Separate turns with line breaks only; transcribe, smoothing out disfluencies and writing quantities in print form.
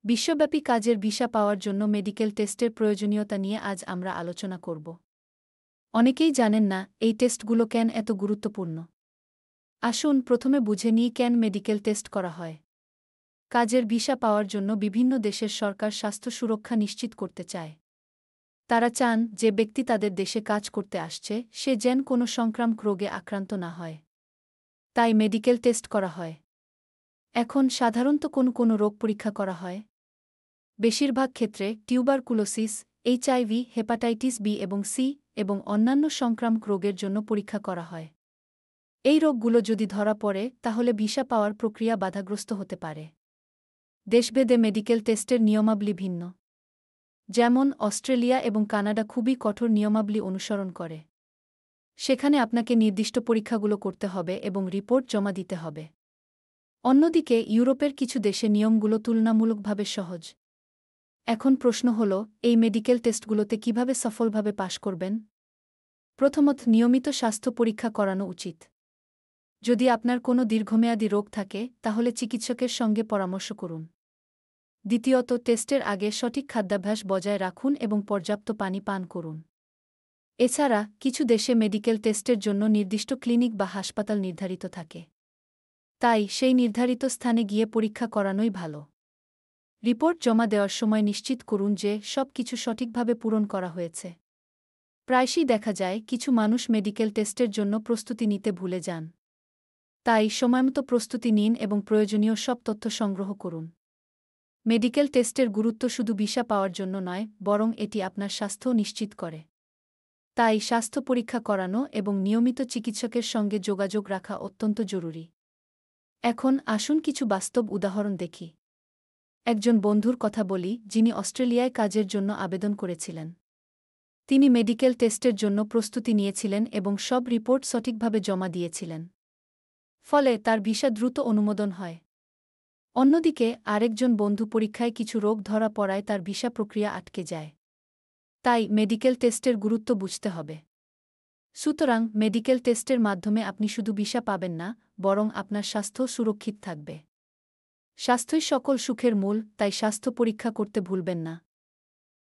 বিশ্বব্যাপী কাজের ভিসা পাওয়ার জন্য মেডিকেল টেস্টের প্রয়োজনীয়তা নিয়ে আজ আমরা আলোচনা করব। অনেকেই জানেন না এই টেস্টগুলো কেন এত গুরুত্বপূর্ণ। আসুন প্রথমে বুঝে নিই কেন মেডিকেল টেস্ট করা হয়। কাজের ভিসা পাওয়ার জন্য বিভিন্ন দেশের সরকার স্বাস্থ্য সুরক্ষা নিশ্চিত করতে চায়। তারা চান যে ব্যক্তি তাদের দেশে কাজ করতে আসছে সে যেন কোনো সংক্রামক রোগে আক্রান্ত না হয়। তাই মেডিকেল টেস্ট করা হয়। এখন সাধারণত কোনো রোগ পরীক্ষা করা হয়। বেশিরভাগ ক্ষেত্রে টিউবারকুলোসিস, এইচআইভি, হেপাটাইটিস বি এবং সি এবং অন্যান্য সংক্রামক রোগের জন্য পরীক্ষা করা হয়। এই রোগগুলো যদি ধরা পড়ে তাহলে ভিসা পাওয়ার প্রক্রিয়া বাধাগ্রস্ত হতে পারে। দেশভেদে মেডিকেল টেস্টের নিয়মাবলী ভিন্ন। যেমন অস্ট্রেলিয়া এবং কানাডা খুবই কঠোর নিয়মাবলী অনুসরণ করে। সেখানে আপনাকে নির্দিষ্ট পরীক্ষাগুলো করতে হবে এবং রিপোর্ট জমা দিতে হবে। অন্যদিকে ইউরোপের কিছু দেশে নিয়মগুলো তুলনামূলকভাবে সহজ। এখন প্রশ্ন হল, এই মেডিকেল টেস্টগুলোতে কিভাবে সফলভাবে পাশ করবেন? প্রথমত, নিয়মিত স্বাস্থ্য পরীক্ষা করানো উচিত। যদি আপনার কোনো দীর্ঘমেয়াদী রোগ থাকে তাহলে চিকিৎসকের সঙ্গে পরামর্শ করুন। দ্বিতীয়ত, টেস্টের আগে সঠিক খাদ্যাভ্যাস বজায় রাখুন এবং পর্যাপ্ত পানি পান করুন। এছাড়া কিছু দেশে মেডিকেল টেস্টের জন্য নির্দিষ্ট ক্লিনিক বা হাসপাতাল নির্ধারিত থাকে। তাই সেই নির্ধারিত স্থানে গিয়ে পরীক্ষা করানোই ভালো। রিপোর্ট জমা দেওয়ার সময় নিশ্চিত করুন যে সব কিছু সঠিকভাবে পূরণ করা হয়েছে। প্রায়শই দেখা যায় কিছু মানুষ মেডিকেল টেস্টের জন্য প্রস্তুতি নিতে ভুলে যান। তাই সময়মতো প্রস্তুতি নিন এবং প্রয়োজনীয় সব তথ্য সংগ্রহ করুন। মেডিকেল টেস্টের গুরুত্ব শুধু ভিসা পাওয়ার জন্য নয়, বরং এটি আপনার স্বাস্থ্যও নিশ্চিত করে। তাই স্বাস্থ্য পরীক্ষা করানো এবং নিয়মিত চিকিৎসকের সঙ্গে যোগাযোগ রাখা অত্যন্ত জরুরি। এখন আসুন কিছু বাস্তব উদাহরণ দেখি। একজন বন্ধুর কথা বলি যিনি অস্ট্রেলিয়ায় কাজের জন্য আবেদন করেছিলেন। তিনি মেডিকেল টেস্টের জন্য প্রস্তুতি নিয়েছিলেন এবং সব রিপোর্ট সঠিকভাবে জমা দিয়েছিলেন। ফলে তার ভিসা দ্রুত অনুমোদন হয়। অন্যদিকে আরেকজন বন্ধু পরীক্ষায় কিছু রোগ ধরা পড়ায় তার ভিসা প্রক্রিয়া আটকে যায়। তাই মেডিকেল টেস্টের গুরুত্ব বুঝতে হবে। সুতরাং মেডিকেল টেস্টের মাধ্যমে আপনি শুধু ভিসা পাবেন না, বরং আপনার স্বাস্থ্য সুরক্ষিত থাকবে। স্বাস্থ্যই সকল সুখের মূল, তাই স্বাস্থ্য পরীক্ষা করতে ভুলবেন না।